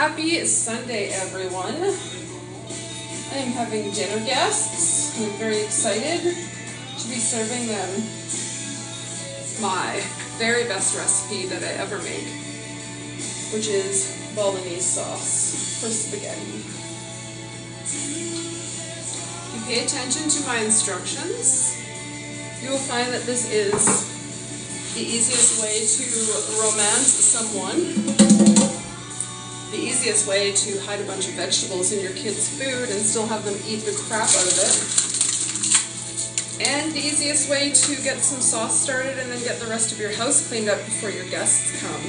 Happy Sunday, everyone. I am having dinner guests, and I'm very excited to be serving them my very best recipe that I ever make, which is Bolognese sauce for spaghetti. If you pay attention to my instructions, you will find that this is the easiest way to romance someone. The easiest way to hide a bunch of vegetables in your kids' food and still have them eat the crap out of it. And the easiest way to get some sauce started and then get the rest of your house cleaned up before your guests come.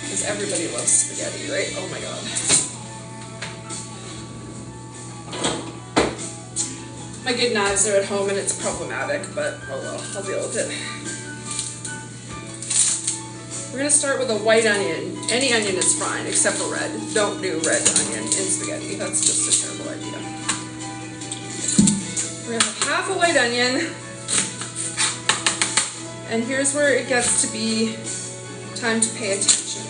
Because everybody loves spaghetti, right? Oh my god. My good knives are at home and it's problematic, but oh well, I'll deal with it. We're going to start with a white onion. Any onion is fine, except for red. Don't do red onion in spaghetti. That's just a terrible idea. We're going to have half a white onion. And here's where it gets to be time to pay attention.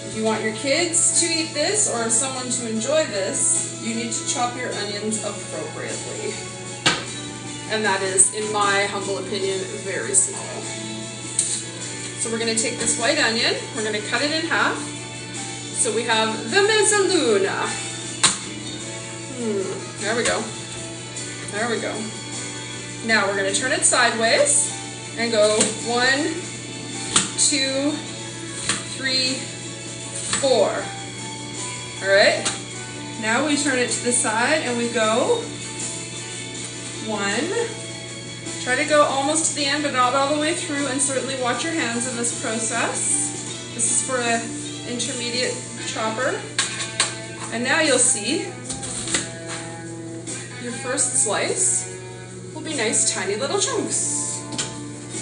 If you want your kids to eat this, or someone to enjoy this, you need to chop your onions appropriately. And that is, in my humble opinion, very small. So we're going to take this white onion, we're going to cut it in half. So we have the mezzaluna. There we go. There we go. Now we're going to turn it sideways and go 1, 2, 3, 4. Alright. Now we turn it to the side and we go 1. Try to go almost to the end, but not all the way through, and certainly watch your hands in this process. This is for an intermediate chopper. And now you'll see your first slice will be nice tiny little chunks.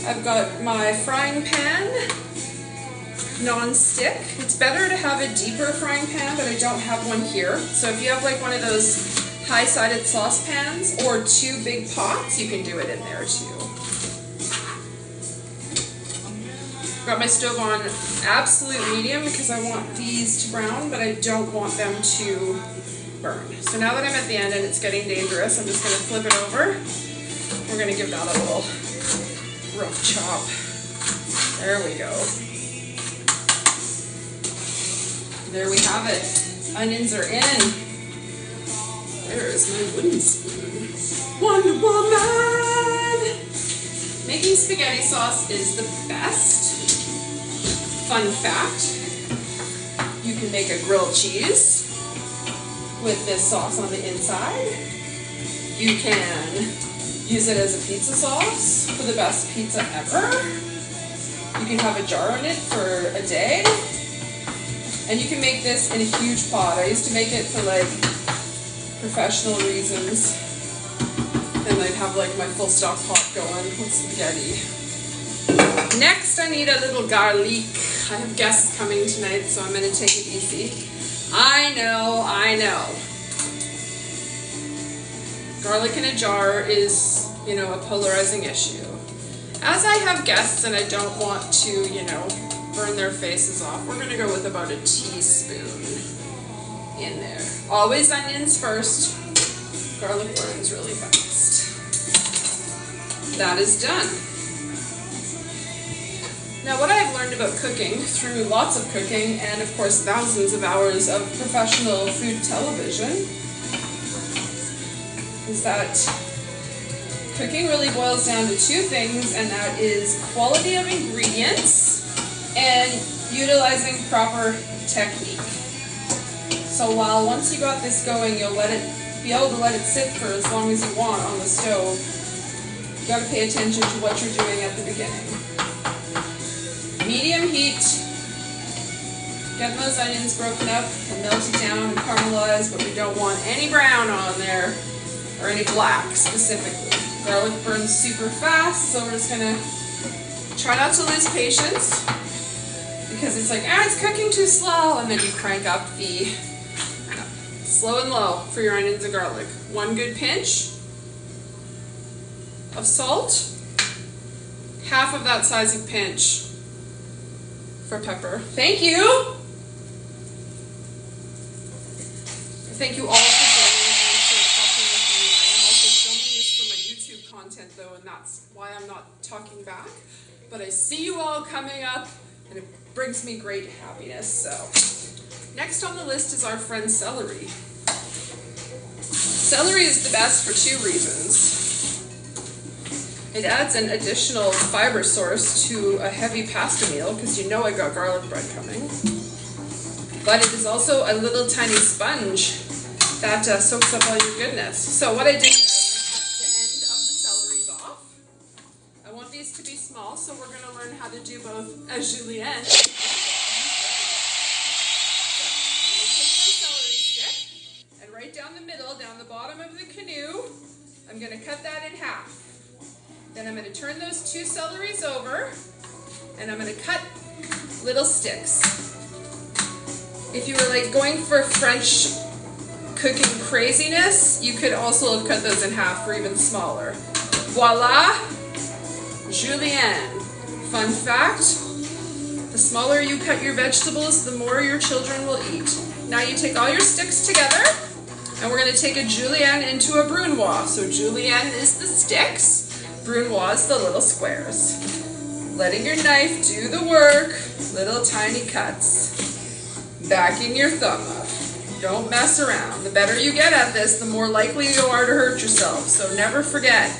I've got my frying pan, non-stick. It's better to have a deeper frying pan, but I don't have one here. So if you have like one of those high-sided saucepans or 2 big pots, you can do it in there too. Got my stove on absolute medium because I want these to brown, but I don't want them to burn. So now that I'm at the end and it's getting dangerous, I'm just going to flip it over. We're going to give that a little rough chop. There we go. There we have it. Onions are in. There's my wooden spoon. Wonder Woman! Making spaghetti sauce is the best. Fun fact, you can make a grilled cheese with this sauce on the inside. You can use it as a pizza sauce for the best pizza ever. You can have a jar in it for a day. And you can make this in a huge pot. I used to make it for like professional reasons, and I'd have like my full stock pot going with spaghetti. Next, I need a little garlic. I have guests coming tonight, so I'm going to take it easy. I know. Garlic in a jar is, a polarizing issue. As I have guests and I don't want to, burn their faces off, we're going to go with about a teaspoon in there. Always onions first. Garlic burns really fast. That is done. Now what I've learned about cooking through lots of cooking and of course thousands of hours of professional food television is that cooking really boils down to 2 things, and that is quality of ingredients and utilizing proper technique. So while once you got this going, you'll be able to let it sit for as long as you want on the stove, you got to pay attention to what you're doing at the beginning. Medium heat, getting those onions broken up and melted down and caramelized, but we don't want any brown on there, or any black specifically. Garlic burns super fast, so we're just going to try not to lose patience, because it's like, it's cooking too slow, and then you crank up the slow and low for your onions and garlic. 1 good pinch of salt, half of that size of pinch for pepper. Thank you! Thank you all for joining and for talking with me. I am also filming this for my YouTube content though, and that's why I'm not talking back. But I see you all coming up, and it brings me great happiness. So, next on the list is our friend celery. Celery is the best for two reasons. It adds an additional fiber source to a heavy pasta meal, because you know I got garlic bread coming. But it is also a little tiny sponge that soaks up all your goodness. So what I did is the end of the celeries off. I want these to be small, so we're going to learn how to do both a julienne. So I'm going to take my celery stick, and right down the middle, down the bottom of the canoe, I'm going to cut that in half. Then I'm going to turn those two celeries over, and I'm going to cut little sticks. If you were like going for French cooking craziness, you could also have cut those in half or even smaller. Voila, julienne. Fun fact, the smaller you cut your vegetables, the more your children will eat. Now you take all your sticks together, and we're going to take a julienne into a brunoise. So julienne is the sticks. Brunoise is the little squares. Letting your knife do the work, little tiny cuts. Backing your thumb up. Don't mess around. The better you get at this, the more likely you are to hurt yourself. So never forget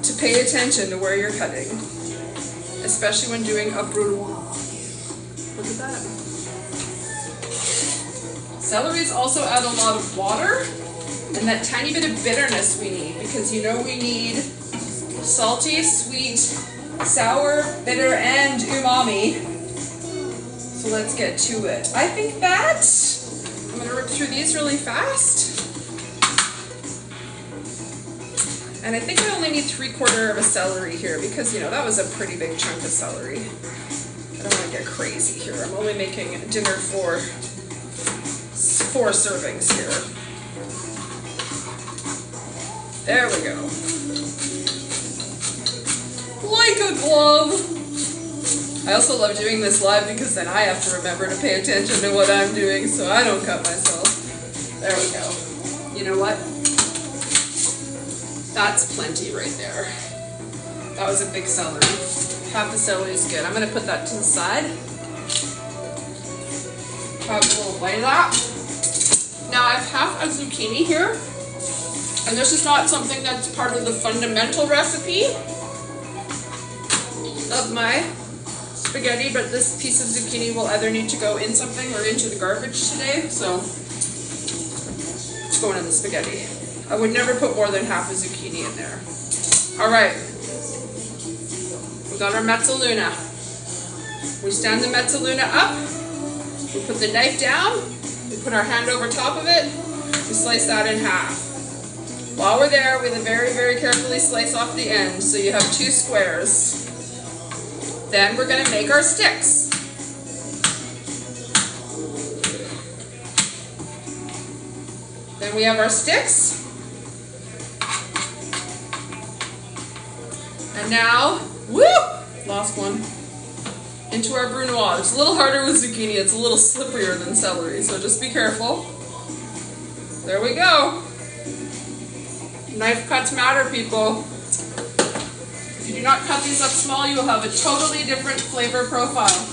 to pay attention to where you're cutting, especially when doing a brunoise. Look at that. Celeries also add a lot of water and that tiny bit of bitterness we need, because you know we need salty, sweet, sour, bitter, and umami. So let's get to it. I think that I'm going to rip through these really fast. And I think I only need 3/4 of a celery here, because, you know, that was a pretty big chunk of celery. I don't want to get crazy here. I'm only making dinner for 4 servings here. There we go. Like a glove. I also love doing this live, because then I have to remember to pay attention to what I'm doing so I don't cut myself. There we go. You know what? That's plenty right there. That was a big celery. Half the celery is good. I'm going to put that to the side. Have a little bite of that. Now I have half a zucchini here. And this is not something that's part of the fundamental recipe of my spaghetti, but this piece of zucchini will either need to go in something or into the garbage today, so it's going in the spaghetti. I would never put more than half a zucchini in there. Alright, we got our mezzaluna. We stand the mezzaluna up, we put the knife down, we put our hand over top of it, we slice that in half. While we're there, we very, very carefully slice off the end so you have 2 squares. Then we're going to make our sticks. Then we have our sticks. And now, whoop, lost one, into our brunoise. It's a little harder with zucchini. It's a little slipperier than celery, so just be careful. There we go. Knife cuts matter, people. If you do not cut these up small, you will have a totally different flavor profile.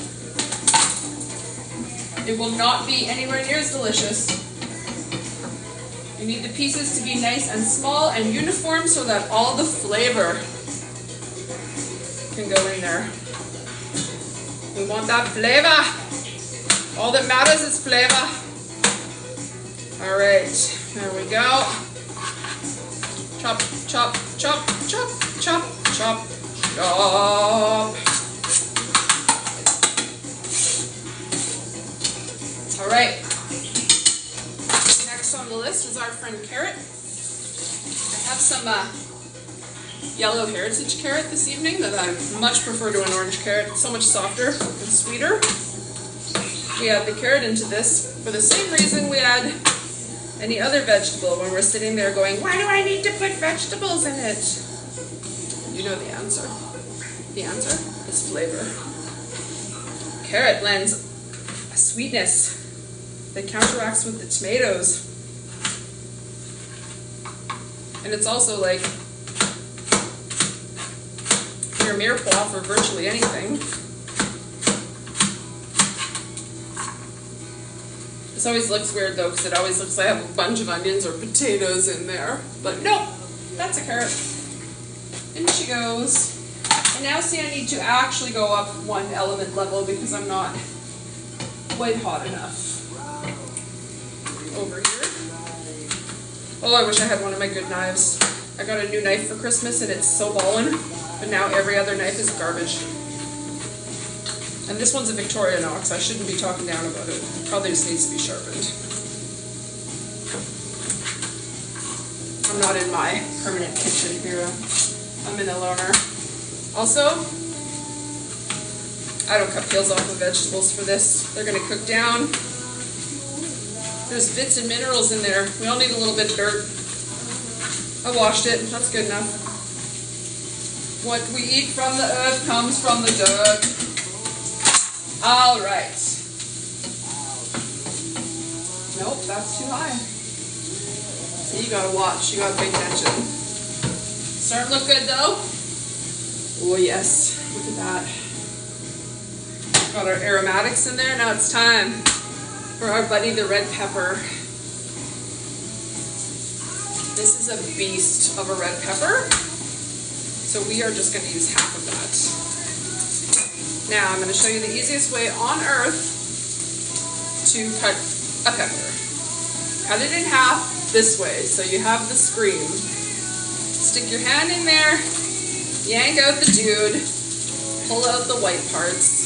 It will not be anywhere near as delicious. You need the pieces to be nice and small and uniform so that all the flavor can go in there. We want that flavor. All that matters is flavor. All right, there we go. Chop, chop, chop, chop, chop, chop, chop. All right. Next on the list is our friend carrot. I have some yellow heritage carrot this evening that I much prefer to an orange carrot. It's so much softer and sweeter. We add the carrot into this for the same reason we add any other vegetable when we're sitting there going, why do I need to put vegetables in it? You know the answer. The answer is flavor. Carrot lends a sweetness that counteracts with the tomatoes. And it's also like your mirepoix for virtually anything. This always looks weird though, because it always looks like I have a bunch of onions or potatoes in there. But nope, that's a carrot. In she goes. And now see, I need to actually go up one element level because I'm not quite hot enough. Over here. Oh, I wish I had one of my good knives. I got a new knife for Christmas and it's so ballin', but now every other knife is garbage. And this one's a Victorinox. I shouldn't be talking down about it. It probably just needs to be sharpened. I'm not in my permanent kitchen here. I'm in a loner. Also, I don't cut peels off the vegetables for this. They're gonna cook down. There's bits and minerals in there. We all need a little bit of dirt. I washed it, that's good enough. What we eat from the earth comes from the dirt. All right. Nope, that's too high. You gotta watch, you gotta pay attention. Starting to look good though. Oh yes, look at that. Got our aromatics in there, now it's time for our buddy the red pepper. This is a beast of a red pepper, so we are just going to use half of that. Now I'm going to show you the easiest way on earth to cut a pepper. Cut it in half this way, so you have the screen. Stick your hand in there, yank out the dude, pull out the white parts.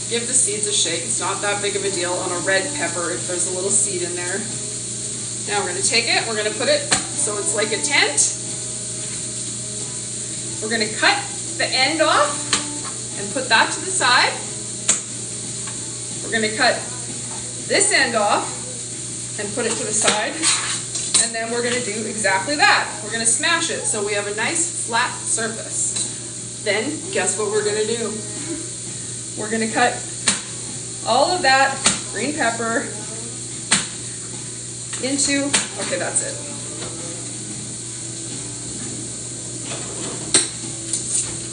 Give the seeds a shake. It's not that big of a deal on a red pepper if there's a little seed in there. Now we're going to take it, we're going to put it so it's like a tent. We're going to cut the end off and put that to the side. We're going to cut this end off and put it to the side. And then we're going to do exactly that. We're going to smash it so we have a nice flat surface. Then guess what we're going to do? We're going to cut all of that green pepper into, okay, that's it.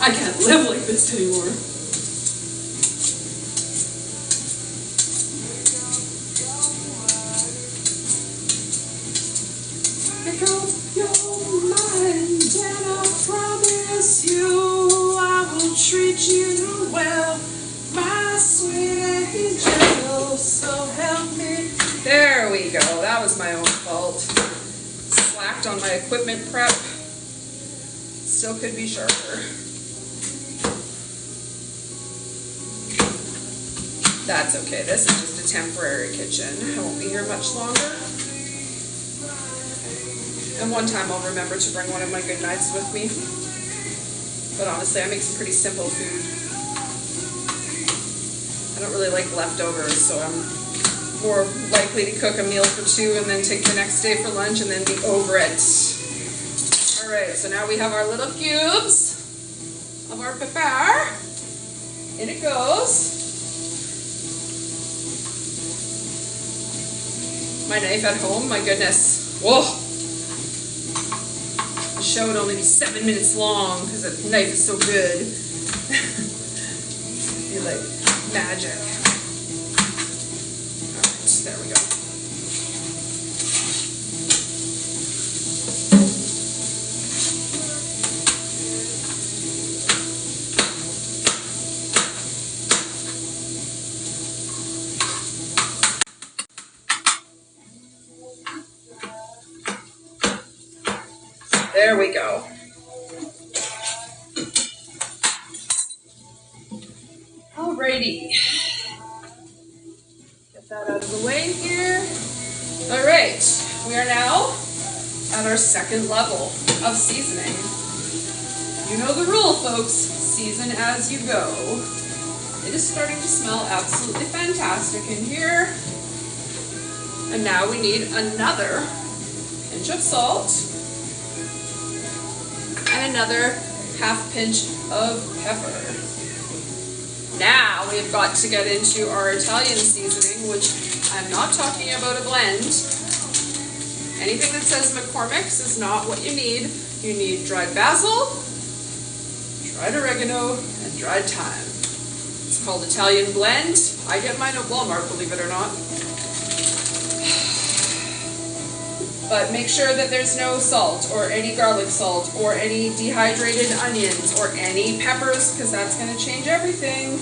I can't live like this anymore. Pick up your mind and I promise you I will treat you well. My sweet angel, so help me. There we go. That was my own fault. Slacked on my equipment prep. Still could be sharper. That's okay. This is just a temporary kitchen. I won't be here much longer. And one time I'll remember to bring one of my good knives with me. But honestly, I make some pretty simple food. I don't really like leftovers, so I'm more likely to cook a meal for two and then take the next day for lunch and then be over it. Alright, so now we have our little cubes of our pepper. In it goes. My knife at home, my goodness. Whoa! The show would only be 7 minutes long because the knife is so good. You're like magic. Alright, there we go. There we go. Alrighty. Get that out of the way here. Alright, we are now at our second level of seasoning. You know the rule, folks. Season as you go. It is starting to smell absolutely fantastic in here. And now we need another pinch of salt. And another half pinch of pepper. Now we've got to get into our Italian seasoning, which I'm not talking about a blend. Anything that says McCormick's is not what you need. You need dried basil, dried oregano, and dried thyme. It's called Italian blend. I get mine at Walmart, believe it or not. But make sure that there's no salt or any garlic salt or any dehydrated onions or any peppers, because that's going to change everything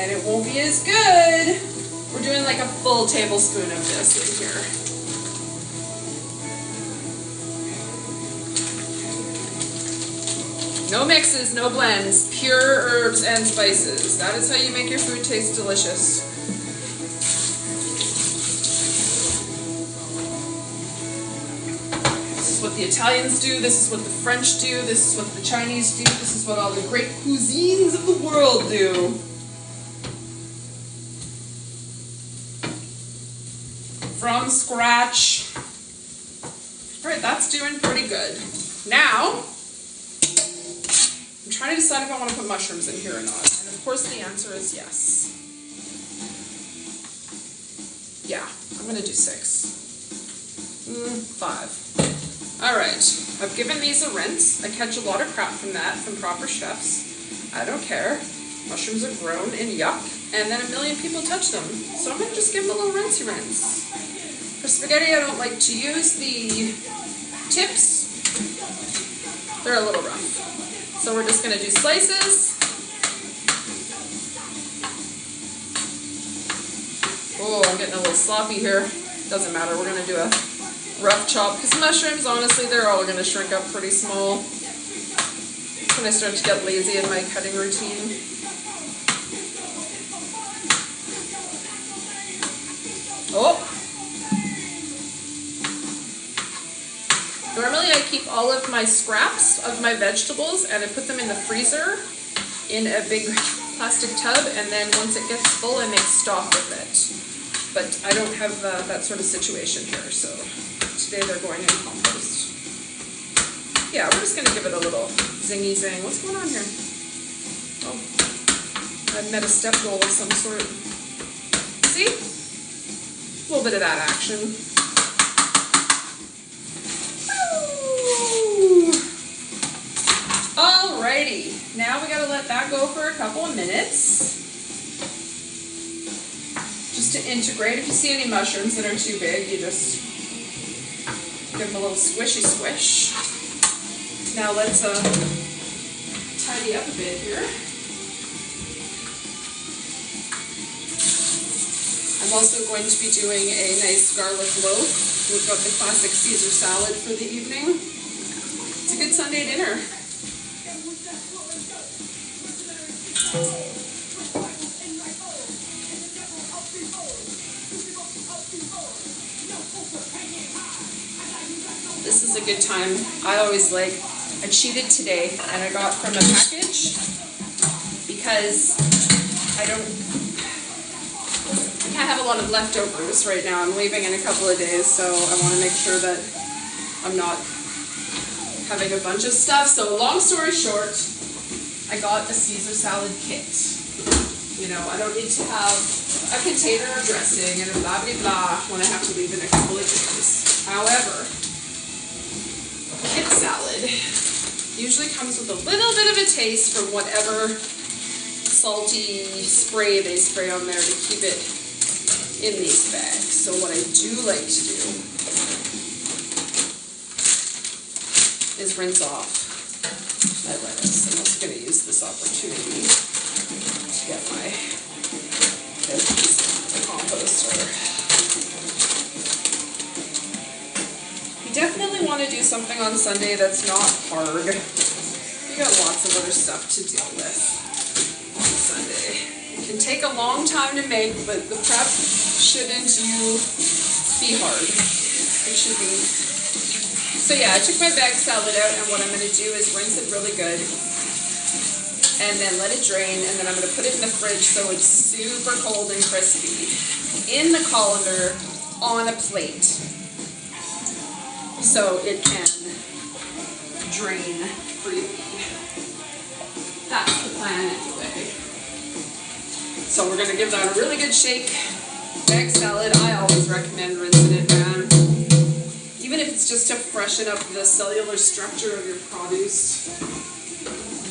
and it won't be as good. We're doing like a full tablespoon of this in here. No mixes, no blends, pure herbs and spices. That is how you make your food taste delicious. This is what the Italians do, this is what the French do, this is what the Chinese do, this is what all the great cuisines of the world do. From scratch. Alright, that's doing pretty good. Now, I'm trying to decide if I want to put mushrooms in here or not. And of course the answer is yes. Yeah, I'm going to do 6. 5. Alright, I've given these a rinse. I catch a lot of crap from that, from proper chefs. I don't care. Mushrooms are grown in yuck, and then a million people touch them. So I'm going to just give them a little rinse. For spaghetti, I don't like to use the tips. They're a little rough. So we're just going to do slices. Oh, I'm getting a little sloppy here. Doesn't matter, we're going to do a rough chop. Because mushrooms, honestly, they're all going to shrink up pretty small. When I start to get lazy in my cutting routine. Oh! Normally I keep all of my scraps of my vegetables and I put them in the freezer in a big plastic tub, and then once it gets full I make stock with it. But I don't have that sort of situation here, so today they're going in compost. Yeah, we're just going to give it a little zingy zing. What's going on here? Oh, I've met a step goal of some sort. See? A little bit of that action. Alrighty, now we gotta let that go for a couple of minutes. Just to integrate. If you see any mushrooms that are too big, you just give them a little squishy squish. Now let's tidy up a bit here. I'm also going to be doing a nice garlic loaf. We've got the classic Caesar salad for the evening. It's a good Sunday dinner. This is a good time. I always like, I cheated today and I got from a package because I can't have a lot of leftovers right now. I'm leaving in a couple of days, so I want to make sure that I'm not having a bunch of stuff. So long story short, I got a Caesar salad kit. You know, I don't need to have a container of dressing and a blah blah blah when I have to leave in a couple of days. However, kit salad usually comes with a little bit of a taste from whatever salty spray they spray on there to keep it in these bags. So what I do like to do is rinse off my lettuce. I'm also going to use this opportunity to get my veggies into the composter. You definitely want to do something on Sunday that's not hard. You got lots of other stuff to deal with on Sunday. It can take a long time to make, but the prep shouldn't be hard. It should be. So yeah, I took my bag salad out, and what I'm going to do is rinse it really good and then let it drain, and then I'm going to put it in the fridge so it's super cold and crispy in the colander on a plate so it can drain freely. That's the plan anyway. So we're going to give that a really good shake. Bag salad, I always recommend rinsing it down. Even seeds just to freshen up the cellular structure of your produce.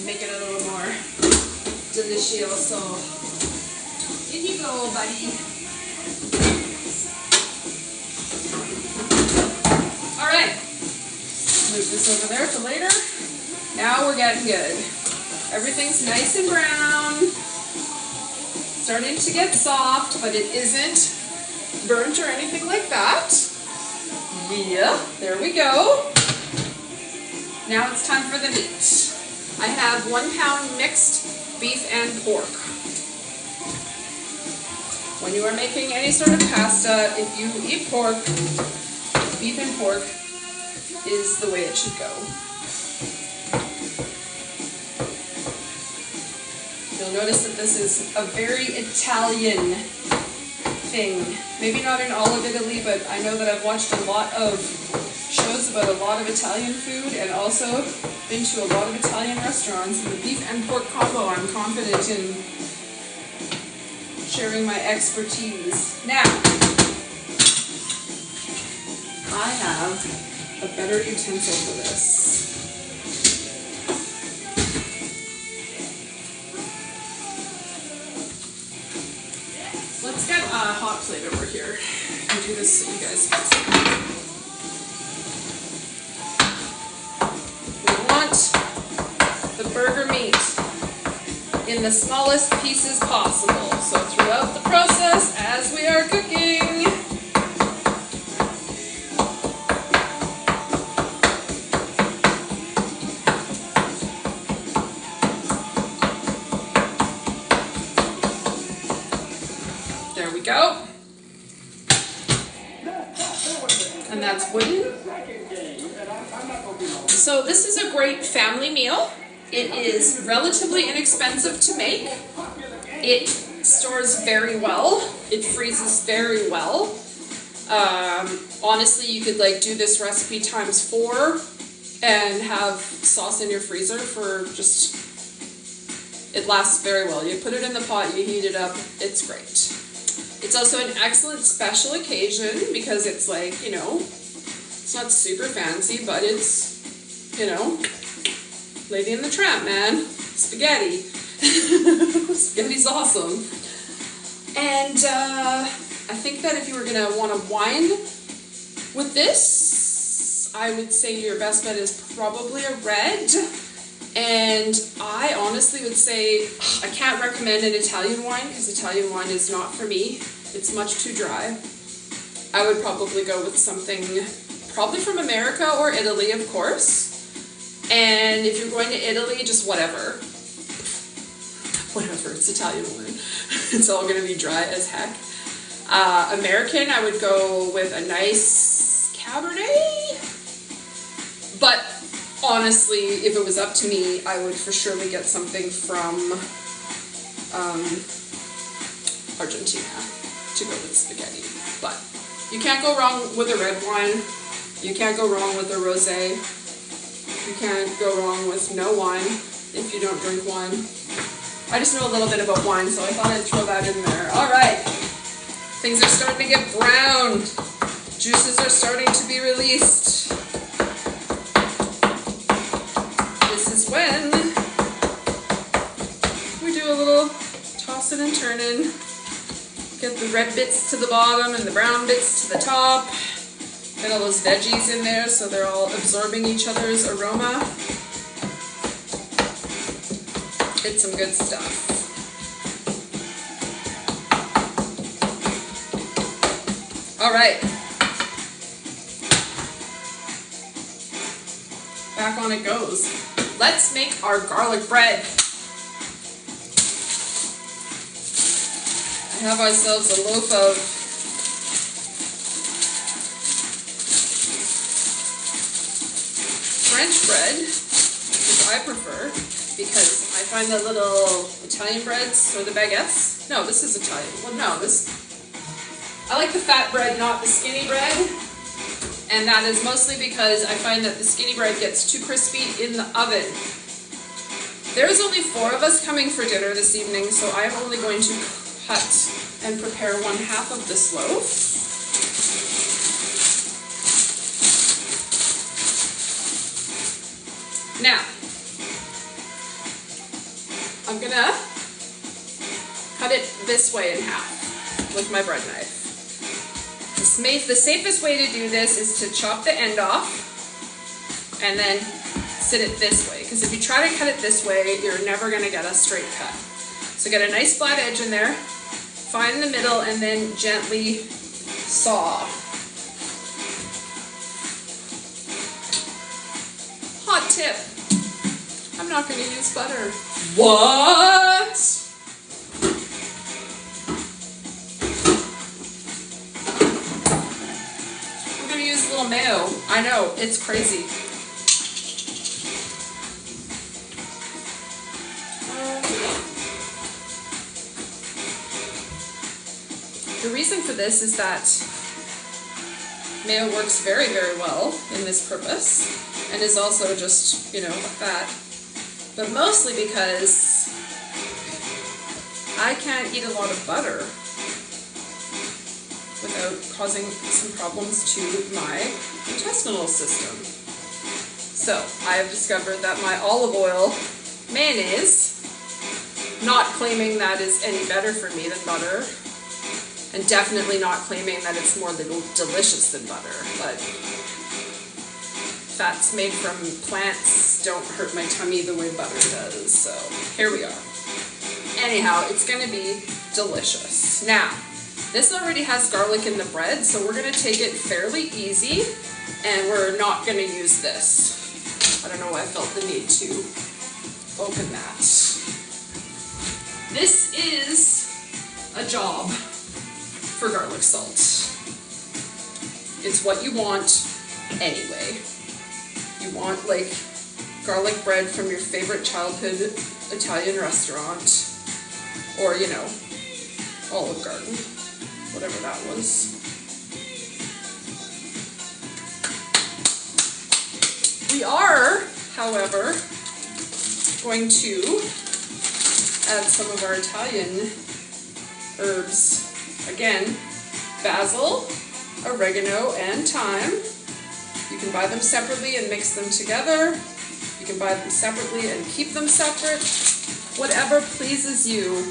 Make it a little more delicioso. In you go, buddy. All right. Move this over there for later. Now we're getting good. Everything's nice and brown. Starting to get soft, but it isn't burnt or anything like that. Yeah, there we go. Now it's time for the meat. I have 1 pound mixed beef and pork. When you are making any sort of pasta, if you eat pork, beef and pork is the way it should go. You'll notice that this is a very Italian thing. Maybe not in all of Italy, but I know that I've watched a lot of shows about a lot of Italian food and also been to a lot of Italian restaurants. And the beef and pork combo, I'm confident in sharing my expertise. Now, I have a better utensil for this. Let's get a hot plate over here and do this so you guys can see. We want the burger meat in the smallest pieces possible. So throughout the process, as we are cooking, there we go. And that's wooden. So this is a great family meal. It is relatively inexpensive to make. It stores very well. It freezes very well. Honestly, you could like do this recipe times 4 and have sauce in your freezer for just, it lasts very well. You put it in the pot, you heat it up, it's great. It's also an excellent special occasion because it's like, you know, it's not super fancy, but it's, you know, Lady and the Tramp, man. Spaghetti. Spaghetti's awesome. And I think that if you were going to want to wine with this, I would say your best bet is probably a red. And I honestly would say I can't recommend an Italian wine because Italian wine is not for me. It's much too dry. I would probably go with something probably from America or Italy, of course. And if you're going to Italy, just whatever. Whatever, it's Italian wine. It's all going to be dry as heck. American, I would go with a nice Cabernet. But honestly, if it was up to me, I would for surely get something from Argentina to go with spaghetti. But you can't go wrong with a red wine. You can't go wrong with a rosé. You can't go wrong with no wine if you don't drink wine. I just know a little bit about wine, so I thought I'd throw that in there. All right. Things are starting to get brown. Juices are starting to be released. This is when we do a little tossing and turning. Get the red bits to the bottom and the brown bits to the top. Get all those veggies in there so they're all absorbing each other's aroma. It's some good stuff. All right. Back on it goes. Let's make our garlic bread. I have ourselves a loaf of French bread, which I prefer, because I find the little Italian breads, or the baguettes, no, this is Italian, well no, I like the fat bread, not the skinny bread, and that is mostly because I find that the skinny bread gets too crispy in the oven. There's only 4 of us coming for dinner this evening, so I'm only going to cut and prepare 1/2 of this loaf. Now, I'm gonna cut it this way in half with my bread knife. The safest way to do this is to chop the end off and then sit it this way, because if you try to cut it this way, you're never gonna get a straight cut. So get a nice flat edge in there, find the middle, and then gently saw. Hot tip, I'm not gonna use butter. What? I'm gonna use a little mayo. I know, it's crazy. The reason for this is that mayo works very, very well in this purpose and is also just, a fat. But mostly because I can't eat a lot of butter without causing some problems to my intestinal system. So I have discovered that my olive oil mayonnaise, not claiming that is any better for me than butter, and definitely not claiming that it's more delicious than butter, but fats made from plants don't hurt my tummy the way butter does, so here we are. Anyhow, it's gonna be delicious. Now, this already has garlic in the bread, so we're gonna take it fairly easy, and we're not gonna use this. I don't know why I felt the need to open that. This is a job for garlic salt. It's what you want anyway. You want like garlic bread from your favorite childhood Italian restaurant, or Olive Garden, whatever that was. We are, however, going to add some of our Italian herbs. Again, basil, oregano, and thyme. You can buy them separately and mix them together. You can buy them separately and keep them separate. Whatever pleases you.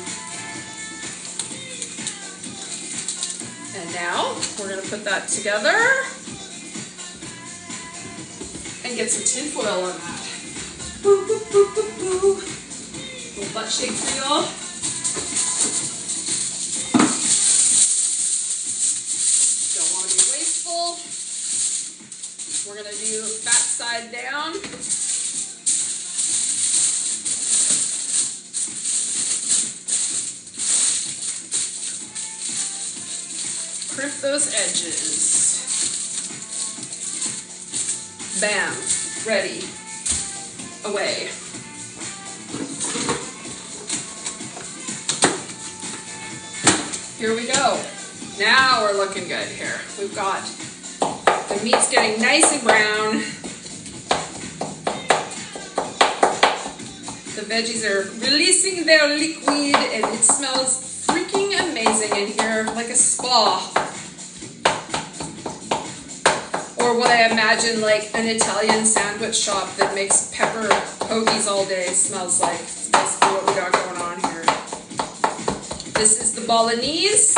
And now, we're going to put that together and get some tin foil on that. Boo, boo, boo, boo, boo. Little butt shake for y'all. We're going to do fat side down. Crimp those edges. Bam. Ready. Away. Here we go. Now we're looking good here. We've got the meat's getting nice and brown. The veggies are releasing their liquid and it smells freaking amazing in here, like a spa. Or what I imagine like an Italian sandwich shop that makes pepper hoagies all day smells like. It's basically what we got going on here. This is the Bolognese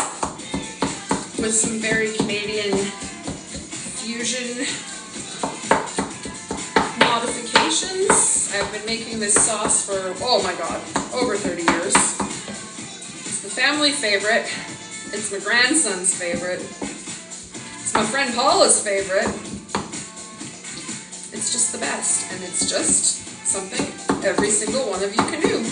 with some very Canadian fusion modifications. I've been making this sauce for, oh my god, over 30 years. It's the family favorite. It's my grandson's favorite. It's my friend Paula's favorite. It's just the best, and it's just something every single one of you can do.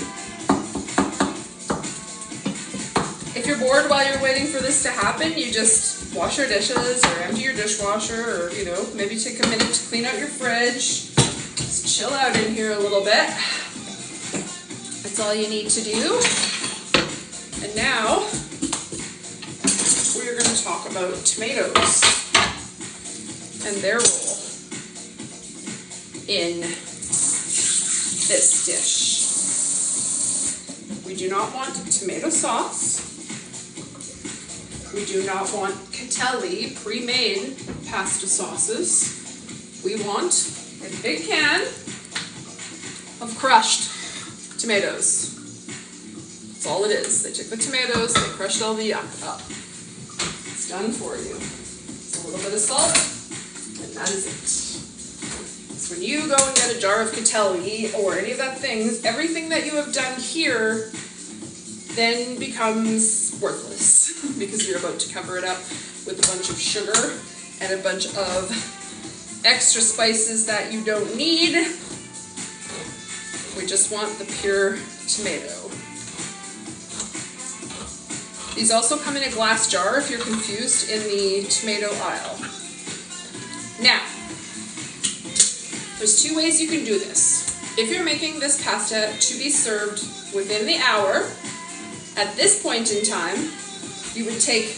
If you're bored while you're waiting for this to happen, you just wash your dishes or empty your dishwasher, or maybe take a minute to clean out your fridge. Just chill out in here a little bit. That's all you need to do. And now we're going to talk about tomatoes and their role in this dish. We do not want tomato sauce. We do not want Catelli pre-made pasta sauces. We want a big can of crushed tomatoes. That's all it is. They took the tomatoes, they crushed all the yuck up. It's done for you. It's a little bit of salt, and that is it. So when you go and get a jar of catelli or any of that things, everything that you have done here then becomes worthless because you're about to cover it up with a bunch of sugar and a bunch of extra spices that you don't need. We just want the pure tomato. These also come in a glass jar if you're confused in the tomato aisle. Now, there's two ways you can do this. If you're making this pasta to be served within the hour, at this point in time, you would take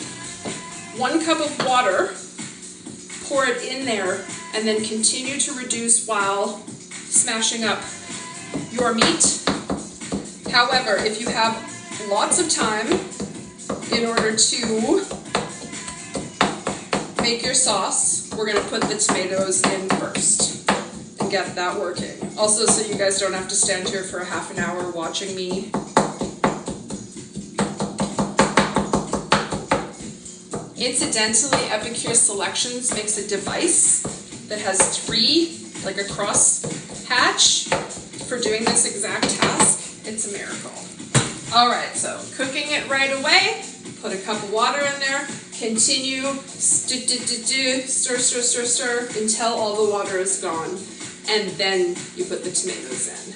1 cup of water, pour it in there, and then continue to reduce while smashing up your meat. However, if you have lots of time in order to make your sauce, we're going to put the tomatoes in first and get that working. Also, so you guys don't have to stand here for a half an hour watching me. Incidentally, Epicure Selections makes a device that has 3, like a cross hatch for doing this exact task. It's a miracle. All right, so cooking it right away. Put a cup of water in there. Continue, stir, until all the water is gone. And then you put the tomatoes in.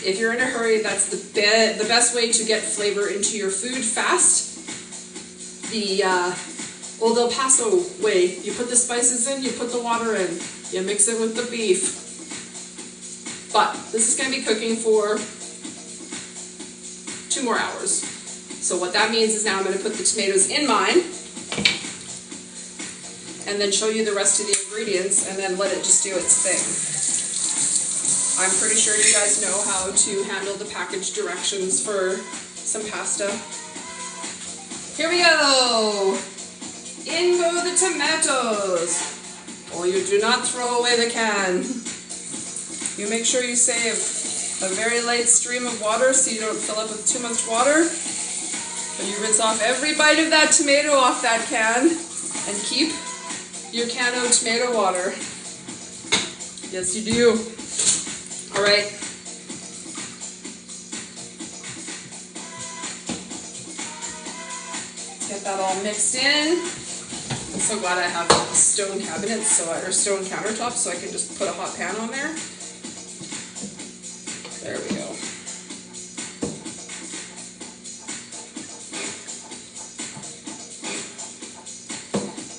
If you're in a hurry, that's the best way to get flavor into your food fast. The Old El Paso way, you put the spices in, you put the water in, you mix it with the beef. But this is going to be cooking for 2 more hours. So what that means is now I'm going to put the tomatoes in mine and then show you the rest of the ingredients and then let it just do its thing. I'm pretty sure you guys know how to handle the package directions for some pasta. Here we go! In go the tomatoes! Oh, you do not throw away the can. You make sure you save a very light stream of water so you don't fill up with too much water. But you rinse off every bite of that tomato off that can and keep your can of tomato water. Yes, you do. All right. Get that all mixed in. I'm so glad I have stone cabinets or stone countertops so I can just put a hot pan on there. There we go.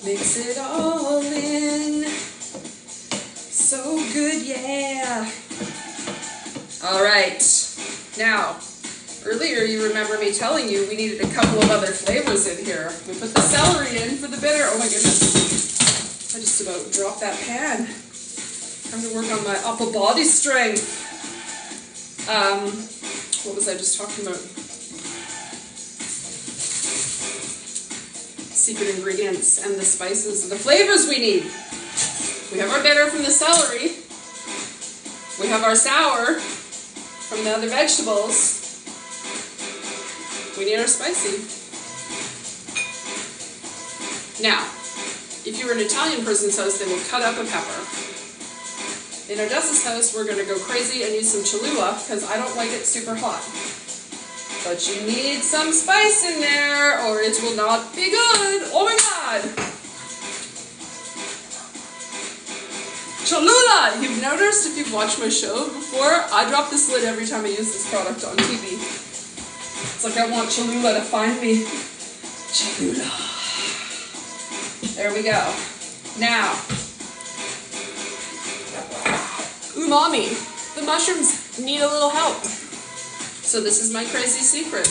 Mix it all in. So good, yeah. All right. Now, earlier you remember me telling you we needed a couple of other flavors in here. We put the celery in for the bitter. Oh my goodness. I just about dropped that pan. Time to work on my upper body strength. What was I just talking about? Secret ingredients and the spices and the flavors we need. We have our bitter from the celery. We have our sour from the other vegetables. We need our spicy. Now, if you were an Italian person's house, they will cut up a pepper. In Odessa's house, we're going to go crazy and use some Cholula because I don't like it super hot. But you need some spice in there or it will not be good. Oh my god! Cholula! You've noticed if you've watched my show before, I drop this lid every time I use this product on TV. It's like I want Cholula to find me. Cholula. There we go. Now, umami. The mushrooms need a little help. So this is my crazy secret.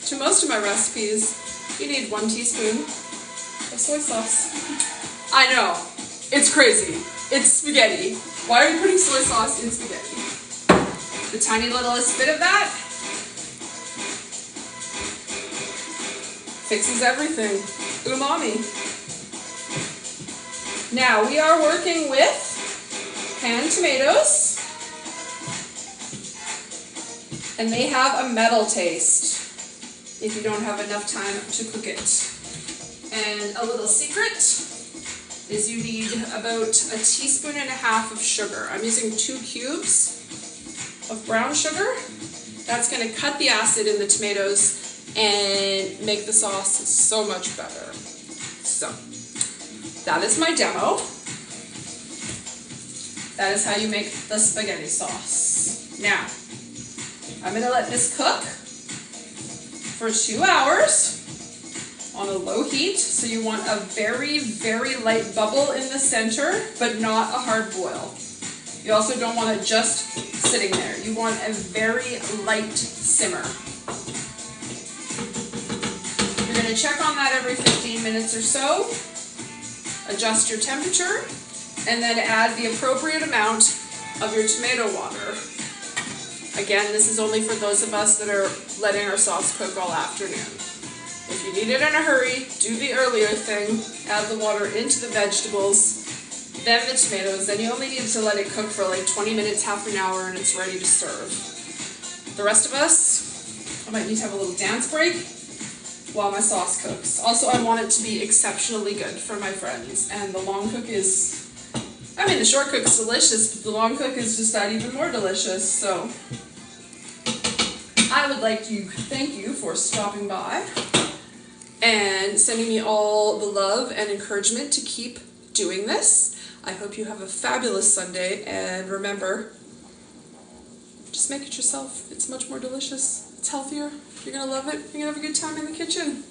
To most of my recipes, you need 1 teaspoon of soy sauce. I know, it's crazy. It's spaghetti. Why are you putting soy sauce in spaghetti? The tiny littlest bit of that fixes everything. Umami. Now we are working with canned tomatoes. and they have a metal taste if you don't have enough time to cook it. And a little secret is you need about 1.5 teaspoons of sugar. I'm using 2 cubes of brown sugar. That's going to cut the acid in the tomatoes and make the sauce so much better. So, that is my demo. That is how you make the spaghetti sauce. Now, I'm going to let this cook for 2 hours on a low heat. So you want a very, very light bubble in the center, but not a hard boil. You also don't want it just sitting there. You want a very light simmer. You're going to check on that every 15 minutes or so. Adjust your temperature, and then add the appropriate amount of your tomato water. Again, this is only for those of us that are letting our sauce cook all afternoon. If you need it in a hurry, do the earlier thing, add the water into the vegetables, then the tomatoes, then you only need to let it cook for like 20 minutes, half an hour, and it's ready to serve. The rest of us, I might need to have a little dance break while my sauce cooks. Also, I want it to be exceptionally good for my friends, and the long cook is, I mean, the short cook's delicious, but the long cook is just that even more delicious. So I would like to thank you for stopping by and sending me all the love and encouragement to keep doing this. I hope you have a fabulous Sunday, and remember, just make it yourself. It's much more delicious. It's healthier. You're gonna love it. You're gonna have a good time in the kitchen.